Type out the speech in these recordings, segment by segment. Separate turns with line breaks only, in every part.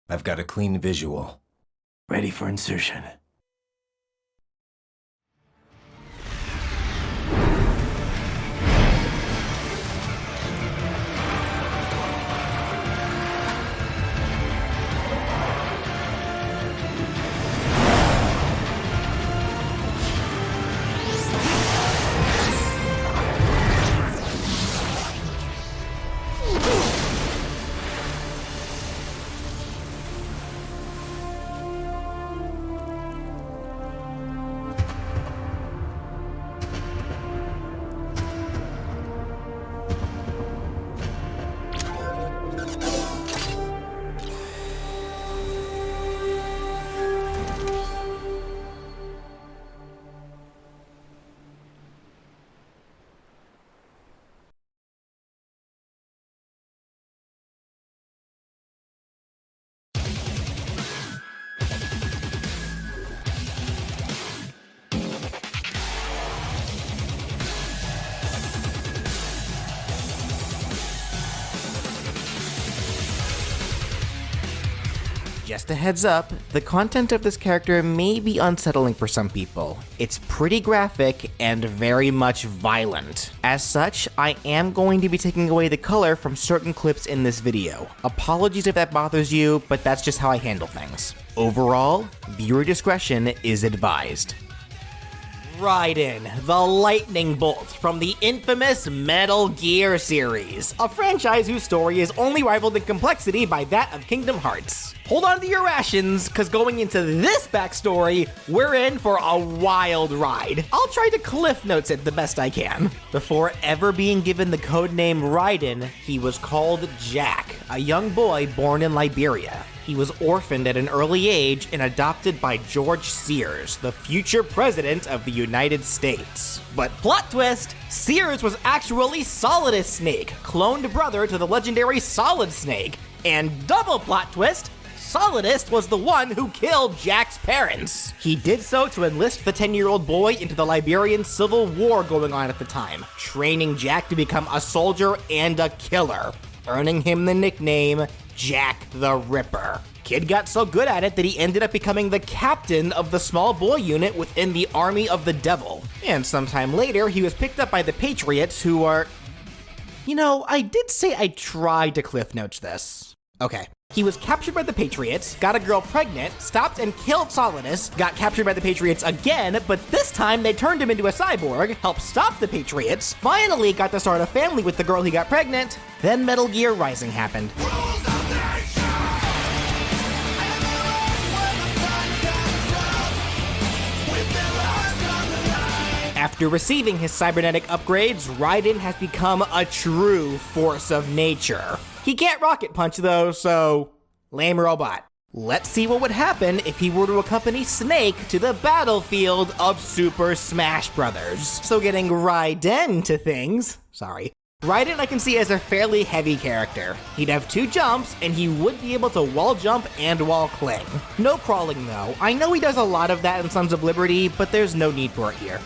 I've got a clean visual. Ready for insertion.
Just a heads up, the content of this character may be unsettling for some people. It's pretty graphic and very much violent. As such, I am going to be taking away the color from certain clips in this video. Apologies if that bothers you, but that's just how I handle things. Overall, viewer discretion is advised. Raiden, the lightning bolt from the infamous Metal Gear series, a franchise whose story is only rivaled in complexity by that of Kingdom Hearts. Hold on to your rations, cause going into this backstory, we're in for a wild ride. I'll try to cliff notes it the best I can. Before ever being given the codename Raiden, he was called Jack, a young boy born in Liberia. He was orphaned at an early age and adopted by George Sears, the future president of the United States. But plot twist, Sears was actually Solidus Snake, cloned brother to the legendary Solid Snake. And double plot twist, Solidus was the one who killed Jack's parents. He did so to enlist the 10-year-old boy into the Liberian Civil War going on at the time, training Jack to become a soldier and a killer, earning him the nickname Jack the Ripper. Kid got so good at it that he ended up becoming the captain of the small boy unit within the Army of the Devil. And sometime later, he was picked up by the Patriots, who are... You know, I did say I tried to cliff notes this. Okay. He was captured by the Patriots, got a girl pregnant, stopped and killed Solidus, got captured by the Patriots again, but this time they turned him into a cyborg, helped stop the Patriots, finally got to start a family with the girl he got pregnant, then Metal Gear Rising happened. After receiving his cybernetic upgrades, Raiden has become a true force of nature. He can't rocket punch though, so lame robot. Let's see what would happen if he were to accompany Snake to the battlefield of Super Smash Bros. So getting Raiden to things, Raiden I can see as a fairly heavy character. He'd have 2 jumps, and he would be able to wall jump and wall cling. No crawling though. I know he does a lot of that in Sons of Liberty, but there's no need for it here.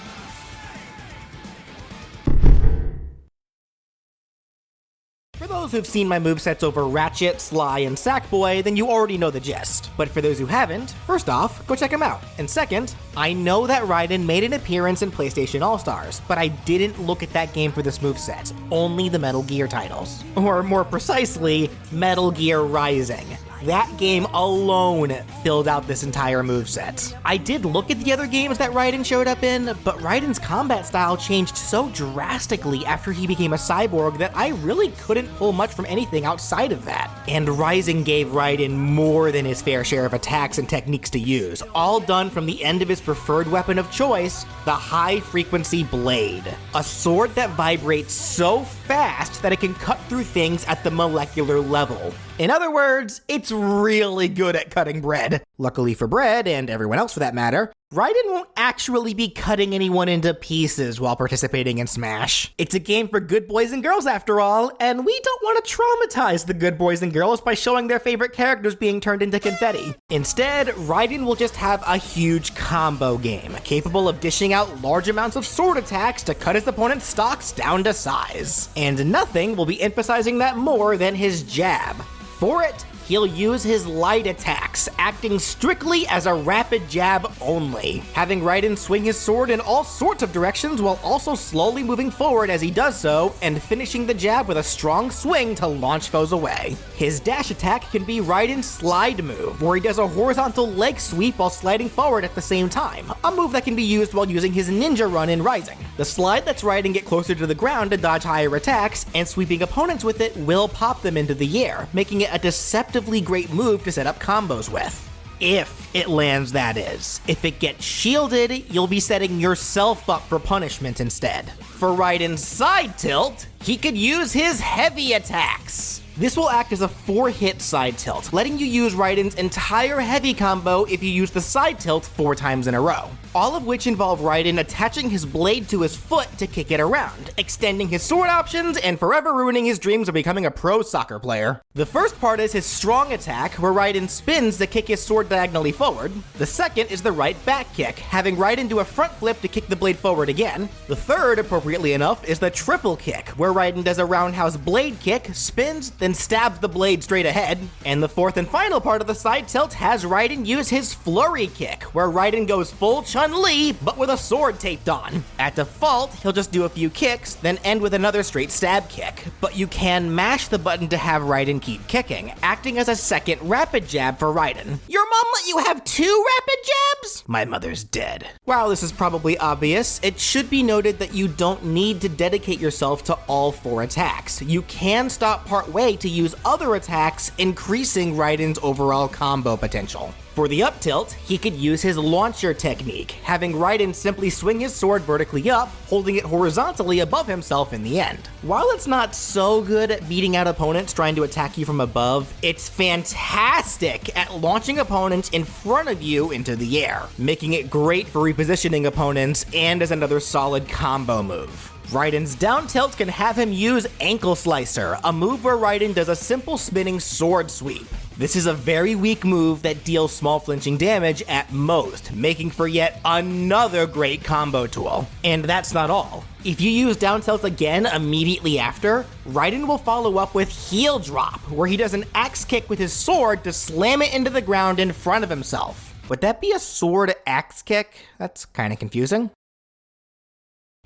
For those who've seen my movesets over Ratchet, Sly, and Sackboy, then you already know the gist. But for those who haven't, first off, go check them out. And second, I know that Raiden made an appearance in PlayStation All-Stars, but I didn't look at that game for this moveset, only the Metal Gear titles. Or more precisely, Metal Gear Rising. That game alone filled out this entire moveset. I did look at the other games that Raiden showed up in, but Raiden's combat style changed so drastically after he became a cyborg that I really couldn't pull much from anything outside of that. And Rising gave Raiden more than his fair share of attacks and techniques to use, all done from the end of his preferred weapon of choice, the high-frequency blade. A sword that vibrates so fast that it can cut through things at the molecular level. In other words, it's really good at cutting bread. Luckily for Bread, and everyone else for that matter, Raiden won't actually be cutting anyone into pieces while participating in Smash. It's a game for good boys and girls after all, and we don't want to traumatize the good boys and girls by showing their favorite characters being turned into confetti. Instead, Raiden will just have a huge combo game, capable of dishing out large amounts of sword attacks to cut his opponent's stocks down to size. And nothing will be emphasizing that more than his jab. For it, he'll use his light attacks, acting strictly as a rapid jab only, having Raiden swing his sword in all sorts of directions while also slowly moving forward as he does so, and finishing the jab with a strong swing to launch foes away. His dash attack can be Raiden's slide move, where he does a horizontal leg sweep while sliding forward at the same time, a move that can be used while using his ninja run in Rising. The slide lets Raiden get closer to the ground to dodge higher attacks, and sweeping opponents with it will pop them into the air, making it a deceptively great move to set up combos with. If it lands, that is. If it gets shielded, you'll be setting yourself up for punishment instead. For Raiden's side tilt, he could use his heavy attacks. This will act as a 4-hit side tilt, letting you use Raiden's entire heavy combo if you use the side tilt 4 times in a row. All of which involve Raiden attaching his blade to his foot to kick it around, extending his sword options, and forever ruining his dreams of becoming a pro soccer player. The first part is his strong attack, where Raiden spins to kick his sword diagonally forward. The second is the right back kick, having Raiden do a front flip to kick the blade forward again. The third, appropriately enough, is the triple kick, where Raiden does a roundhouse blade kick, spins, then stabs the blade straight ahead. And the fourth and final part of the side tilt has Raiden use his flurry kick, where Raiden goes full Chun-Li, but with a sword taped on. At default, he'll just do a few kicks, then end with another straight stab kick, but you can mash the button to have Raiden keep kicking, acting as a second rapid jab for Raiden. Your mom let you have 2 rapid jabs? My mother's dead. While this is probably obvious, it should be noted that you don't need to dedicate yourself to all 4 attacks. You can stop partway to use other attacks, increasing Raiden's overall combo potential. For the up tilt, he could use his launcher technique, having Raiden simply swing his sword vertically up, holding it horizontally above himself in the end. While it's not so good at beating out opponents trying to attack you from above, it's fantastic at launching opponents in front of you into the air, making it great for repositioning opponents and as another solid combo move. Raiden's down tilt can have him use Ankle Slicer, a move where Raiden does a simple spinning sword sweep. This is a very weak move that deals small flinching damage at most, making for yet another great combo tool. And that's not all. If you use down tilt again immediately after, Raiden will follow up with heel drop, where he does an axe kick with his sword to slam it into the ground in front of himself. Would that be a sword axe kick? That's kinda confusing.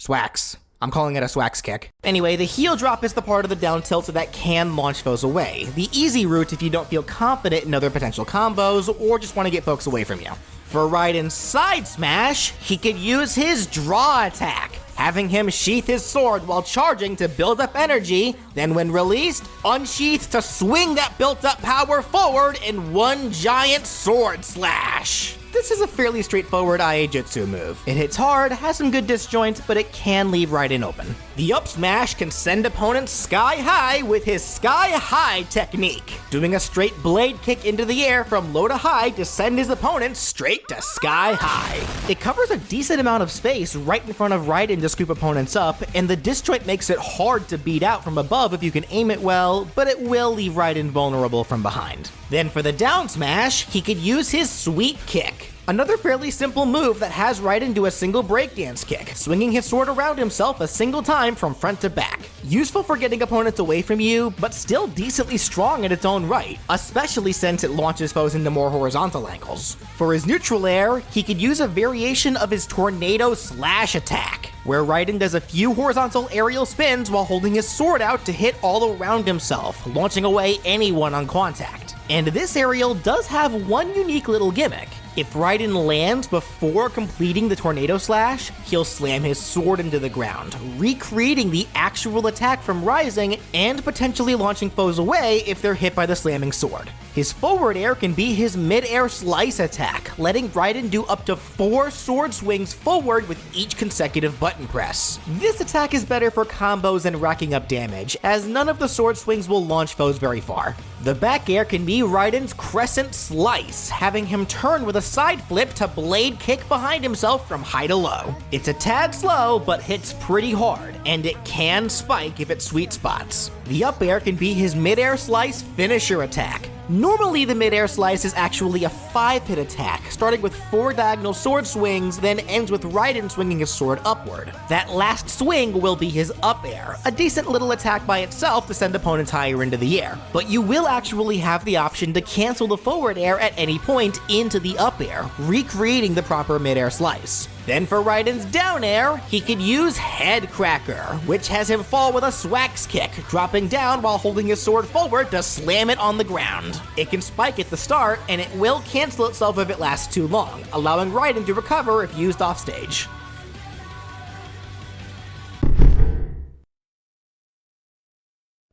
Swax. I'm calling it a swax kick. Anyway, the heel drop is the part of the down tilt that can launch foes away. The easy route if you don't feel confident in other potential combos or just want to get folks away from you. For Raiden's side smash, he could use his draw attack, having him sheath his sword while charging to build up energy, then when released, unsheath to swing that built up power forward in one giant sword slash. This is a fairly straightforward Iaijutsu move. It hits hard, has some good disjoints, but it can leave Raiden open. The up smash can send opponents sky high with his sky high technique, doing a straight blade kick into the air from low to high to send his opponents straight to sky high. It covers a decent amount of space right in front of Raiden to scoop opponents up, and the disjoint makes it hard to beat out from above if you can aim it well, but it will leave Raiden vulnerable from behind. Then for the down smash, he could use his sweep kick. Another fairly simple move that has Raiden do a single breakdance kick, swinging his sword around himself a single time from front to back. Useful for getting opponents away from you, but still decently strong in its own right, especially since it launches foes into more horizontal angles. For his neutral air, he could use a variation of his tornado slash attack, where Raiden does a few horizontal aerial spins while holding his sword out to hit all around himself, launching away anyone on contact. And this aerial does have one unique little gimmick. If Raiden lands before completing the tornado slash, he'll slam his sword into the ground, recreating the actual attack from Rising and potentially launching foes away if they're hit by the slamming sword. His forward air can be his mid-air slice attack, letting Raiden do up to 4 sword swings forward with each consecutive button press. This attack is better for combos and racking up damage, as none of the sword swings will launch foes very far. The back air can be Raiden's crescent slice, having him turn with a side flip to blade kick behind himself from high to low. It's a tad slow, but hits pretty hard, and it can spike if it sweet spots. The up air can be his mid-air slice finisher attack, Normally, the mid-air slice is actually a 5-hit attack, starting with 4 diagonal sword swings, then ends with Raiden swinging his sword upward. That last swing will be his up air, a decent little attack by itself to send opponents higher into the air. But you will actually have the option to cancel the forward air at any point into the up air, recreating the proper mid-air slice. Then for Raiden's down air, he could use Head Cracker, which has him fall with a Swax kick, dropping down while holding his sword forward to slam it on the ground. It can spike at the start, and it will cancel itself if it lasts too long, allowing Raiden to recover if used offstage.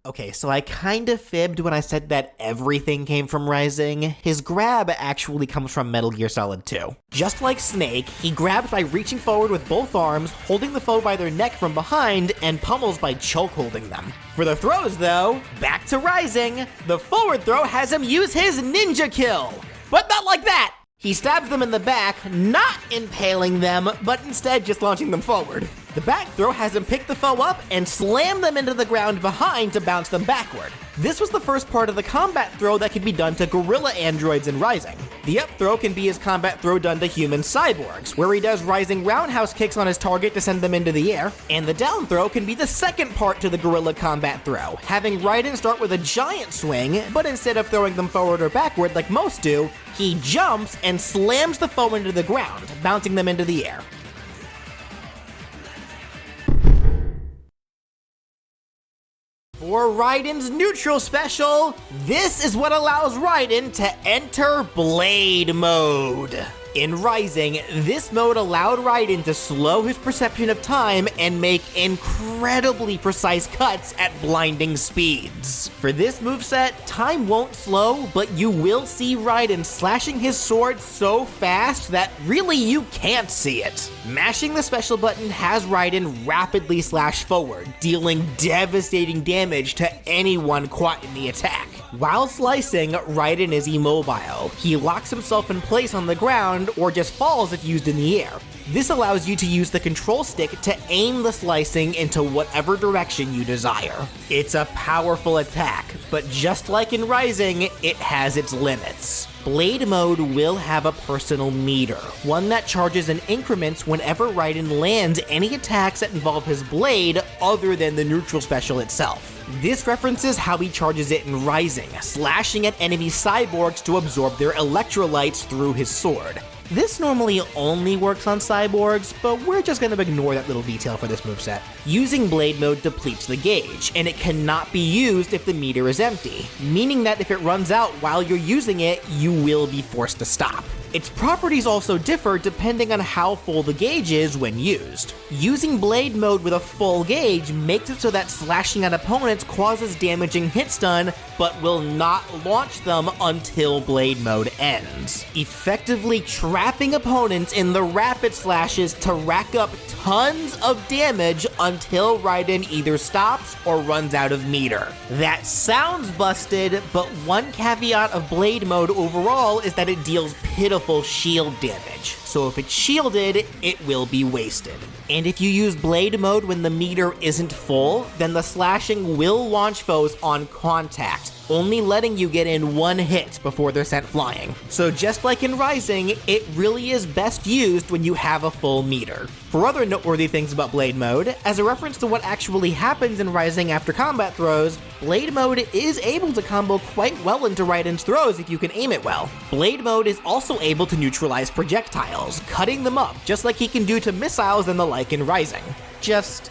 Okay, so I kinda fibbed when I said that everything came from Rising. His grab actually comes from Metal Gear Solid 2. Just like Snake, he grabs by reaching forward with both arms, holding the foe by their neck from behind, and pummels by chokeholding them. For the throws though, back to Rising, the forward throw has him use his ninja kill! But not like that! He stabs them in the back, not impaling them, but instead just launching them forward. The back throw has him pick the foe up and slam them into the ground behind to bounce them backward. This was the first part of the combat throw that could be done to gorilla androids in Rising. The up throw can be his combat throw done to human cyborgs, where he does rising roundhouse kicks on his target to send them into the air, and the down throw can be the second part to the gorilla combat throw, having Raiden start with a giant swing, but instead of throwing them forward or backward like most do, he jumps and slams the foe into the ground, bouncing them into the air. For Raiden's neutral special, this is what allows Raiden to enter Blade Mode. In Rising, this mode allowed Raiden to slow his perception of time and make incredibly precise cuts at blinding speeds. For this moveset, time won't slow, but you will see Raiden slashing his sword so fast that really you can't see it. Mashing the special button has Raiden rapidly slash forward, dealing devastating damage to anyone caught in the attack. While slicing, Raiden is immobile. He locks himself in place on the ground or just falls if used in the air. This allows you to use the control stick to aim the slicing into whatever direction you desire. It's a powerful attack, but just like in Rising, it has its limits. Blade Mode will have a personal meter, one that charges in increments whenever Raiden lands any attacks that involve his blade other than the neutral special itself. This references how he charges it in Rising, slashing at enemy cyborgs to absorb their electrolytes through his sword. This normally only works on cyborgs, but we're just gonna ignore that little detail for this moveset. Using Blade Mode depletes the gauge, and it cannot be used if the meter is empty, meaning that if it runs out while you're using it, you will be forced to stop. Its properties also differ depending on how full the gauge is when used. Using Blade Mode with a full gauge makes it so that slashing at opponents causes damaging hit stun, but will not launch them until Blade Mode ends, effectively trapping opponents in the rapid slashes to rack up tons of damage until Raiden either stops or runs out of meter. That sounds busted, but one caveat of Blade Mode overall is that it deals pitiful shield damage, so if it's shielded, it will be wasted. And if you use Blade Mode when the meter isn't full, then the slashing will launch foes on contact, only letting you get in one hit before they're sent flying. So just like in Rising, it really is best used when you have a full meter. For other noteworthy things about Blade Mode, as a reference to what actually happens in Rising after combat throws, Blade Mode is able to combo quite well into Raiden's throws if you can aim it well. Blade Mode is also able to neutralize projectiles, cutting them up just like he can do to missiles and the like in Rising. Just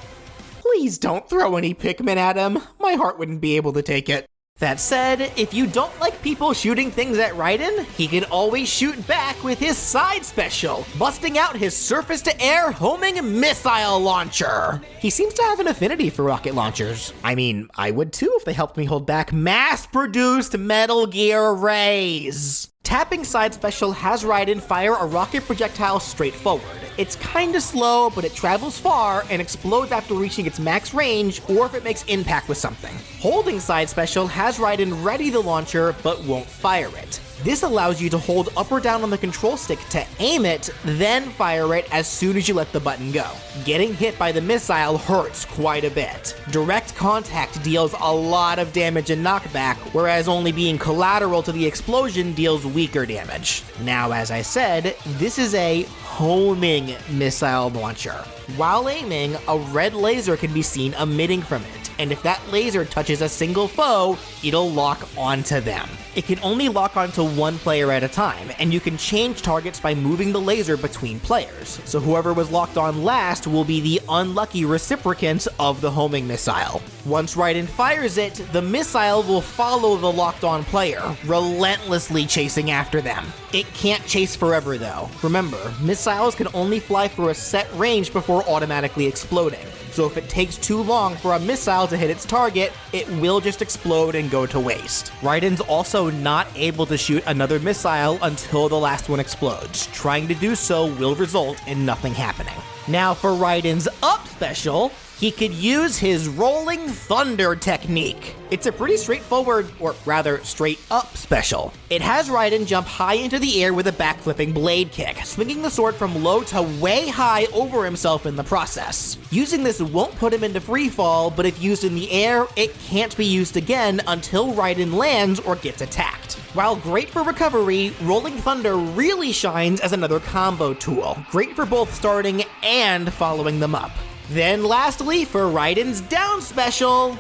please don't throw any Pikmin at him. My heart wouldn't be able to take it. That said, if you don't like people shooting things at Raiden, he can always shoot back with his side special, busting out his surface-to-air homing missile launcher. He seems to have an affinity for rocket launchers. I mean, I would too if they helped me hold back mass-produced Metal Gear rays. Tapping side special has Raiden fire a rocket projectile straight forward, it's kinda slow, but it travels far and explodes after reaching its max range or if it makes impact with something. Holding side special has Raiden ready the launcher but won't fire it. This allows you to hold up or down on the control stick to aim it, then fire it as soon as you let the button go. Getting hit by the missile hurts quite a bit. Direct contact deals a lot of damage and knockback, whereas only being collateral to the explosion deals weaker damage. Now, as I said, this is a homing missile launcher. While aiming, a red laser can be seen emitting from it, and if that laser touches a single foe, it'll lock onto them. It can only lock onto one player at a time, and you can change targets by moving the laser between players, so whoever was locked on last will be the unlucky reciprocant of the homing missile. Once Raiden fires it, the missile will follow the locked on player, relentlessly chasing after them. It can't chase forever though. Remember, missiles can only fly for a set range before automatically exploding. So if it takes too long for a missile to hit its target, it will just explode and go to waste. Raiden's also not able to shoot another missile until the last one explodes. Trying to do so will result in nothing happening. Now for Raiden's up special, he could use his Rolling Thunder technique. It's a pretty straightforward, or rather straight up special. It has Raiden jump high into the air with a backflipping blade kick, swinging the sword from low to way high over himself in the process. Using this won't put him into free fall, but if used in the air, it can't be used again until Raiden lands or gets attacked. While great for recovery, Rolling Thunder really shines as another combo tool, great for both starting and following them up. Then lastly, for Raiden's down special,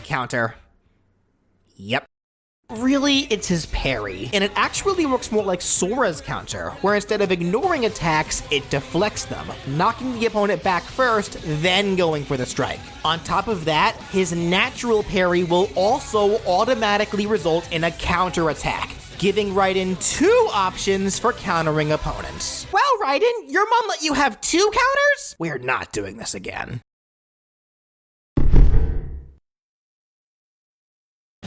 counter. Yep. Really, it's his parry, and it actually works more like Sora's counter, where instead of ignoring attacks, it deflects them, knocking the opponent back first, then going for the strike. On top of that, his natural parry will also automatically result in a counter attack, giving Raiden two options for countering opponents. Well, Raiden, your mom let you have two counters? We're not doing this again.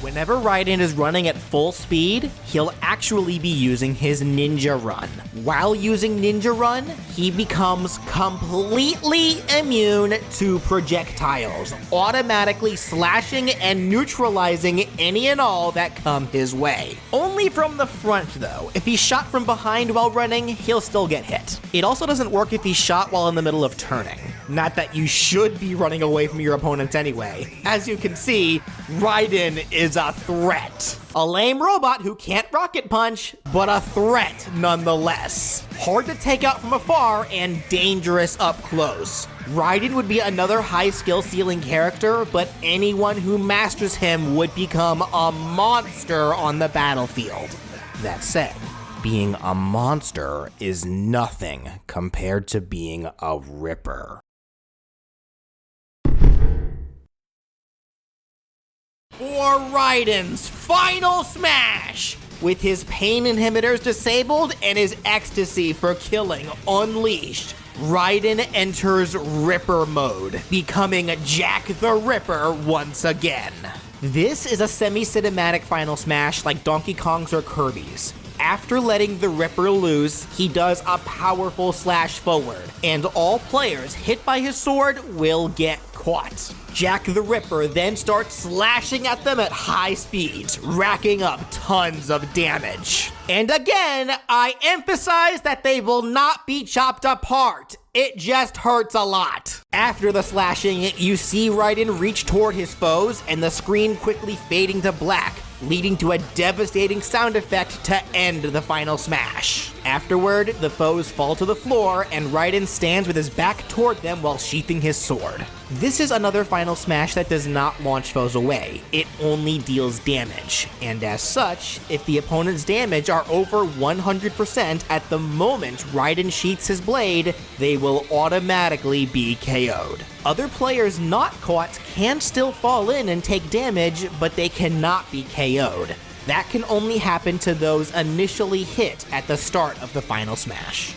Whenever Raiden is running at full speed, he'll actually be using his Ninja Run. While using Ninja Run, he becomes completely immune to projectiles, automatically slashing and neutralizing any and all that come his way. Only from the front though. If he's shot from behind while running, he'll still get hit. It also doesn't work if he's shot while in the middle of turning. Not that you should be running away from your opponents anyway. As you can see, Raiden is a threat. A lame robot who can't rocket punch, but a threat nonetheless. Hard to take out from afar and dangerous up close. Raiden would be another high skill ceiling character, but anyone who masters him would become a monster on the battlefield. That said, being a monster is nothing compared to being a ripper. For Raiden's final smash! With his pain inhibitors disabled and his ecstasy for killing unleashed, Raiden enters Ripper mode, becoming Jack the Ripper once again. This is a semi-cinematic final smash like Donkey Kong's or Kirby's. After letting the Ripper loose, he does a powerful slash forward, and all players hit by his sword will get caught. Jack the Ripper then starts slashing at them at high speeds, racking up tons of damage. And again, I emphasize that they will not be chopped apart. It just hurts a lot. After the slashing, you see Raiden reach toward his foes and the screen quickly fading to black, leading to a devastating sound effect to end the final smash. Afterward, the foes fall to the floor and Raiden stands with his back toward them while sheathing his sword. This is another final smash that does not launch foes away. It only deals damage, and as such, if the opponent's damage are over 100% at the moment Raiden sheaths his blade, they will automatically be KO'd. Other players not caught can still fall in and take damage, but they cannot be KO'd. That can only happen to those initially hit at the start of the final smash.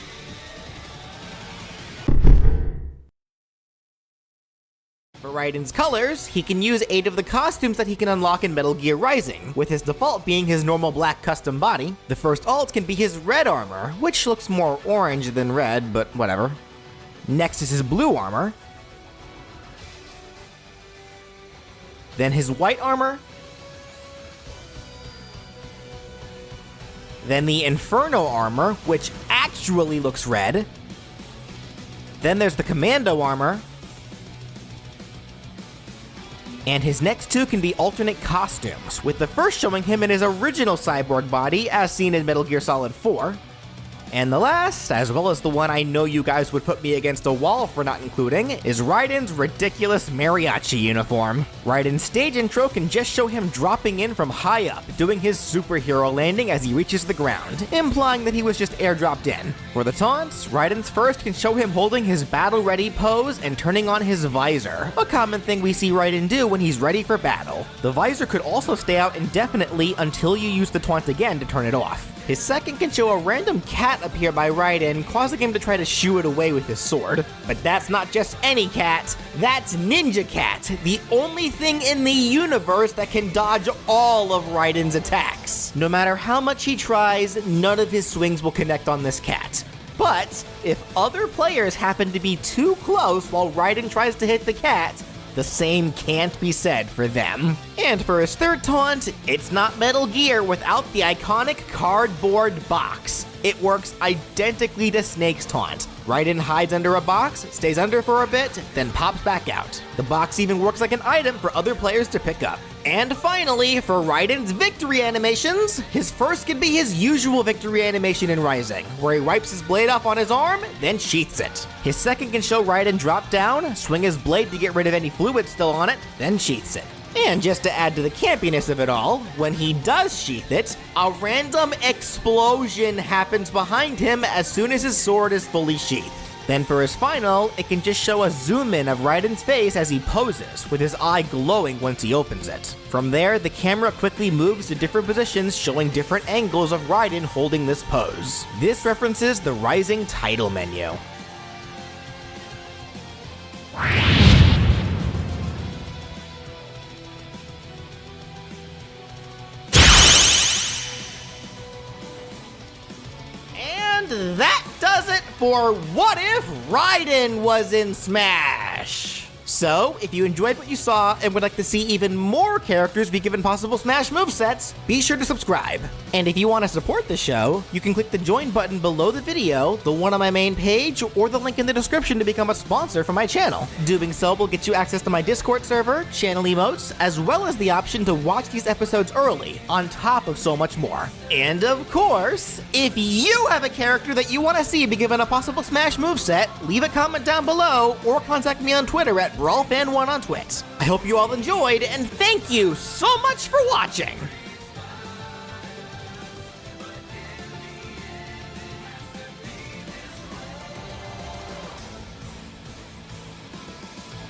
For Raiden's colors, he can use 8 of the costumes that he can unlock in Metal Gear Rising, with his default being his normal black custom body. The first alt can be his red armor, which looks more orange than red, but whatever. Next is his blue armor. Then his white armor. Then the Inferno armor, which actually looks red. Then there's the Commando armor. And his next 2 can be alternate costumes, with the first showing him in his original cyborg body as seen in Metal Gear Solid 4. And the last, as well as the one I know you guys would put me against a wall for not including, is Raiden's ridiculous mariachi uniform. Raiden's stage intro can just show him dropping in from high up, doing his superhero landing as he reaches the ground, implying that he was just airdropped in. For the taunts, Raiden's first can show him holding his battle-ready pose and turning on his visor, a common thing we see Raiden do when he's ready for battle. The visor could also stay out indefinitely until you use the taunt again to turn it off. His second can show a random cat appear by Raiden, causing him to try to shoo it away with his sword. But that's not just any cat, that's Ninja Cat, the only thing in the universe that can dodge all of Raiden's attacks. No matter how much he tries, none of his swings will connect on this cat. But if other players happen to be too close while Raiden tries to hit the cat, the same can't be said for them. And for his third taunt, it's not Metal Gear without the iconic cardboard box. It works identically to Snake's taunt. Raiden hides under a box, stays under for a bit, then pops back out. The box even works like an item for other players to pick up. And finally, for Raiden's victory animations, his first can be his usual victory animation in Rising, where he wipes his blade off on his arm, then sheaths it. His second can show Raiden drop down, swing his blade to get rid of any fluid still on it, then sheaths it. And just to add to the campiness of it all, when he does sheath it, a random explosion happens behind him as soon as his sword is fully sheathed. Then for his final, it can just show a zoom in of Raiden's face as he poses, with his eye glowing once he opens it. From there, the camera quickly moves to different positions showing different angles of Raiden holding this pose. This references the Rising title menu. And that does it for What If Raiden Was in Smash? So, if you enjoyed what you saw and would like to see even more characters be given possible Smash movesets, be sure to subscribe. And if you want to support the show, you can click the join button below the video, the one on my main page, or the link in the description to become a sponsor for my channel. Doing so will get you access to my Discord server, channel emotes, as well as the option to watch these episodes early, on top of so much more. And of course, if you have a character that you want to see be given a possible Smash moveset, leave a comment down below or contact me on Twitter at BrawlFan1 on Twit. I hope you all enjoyed, and thank you so much for watching!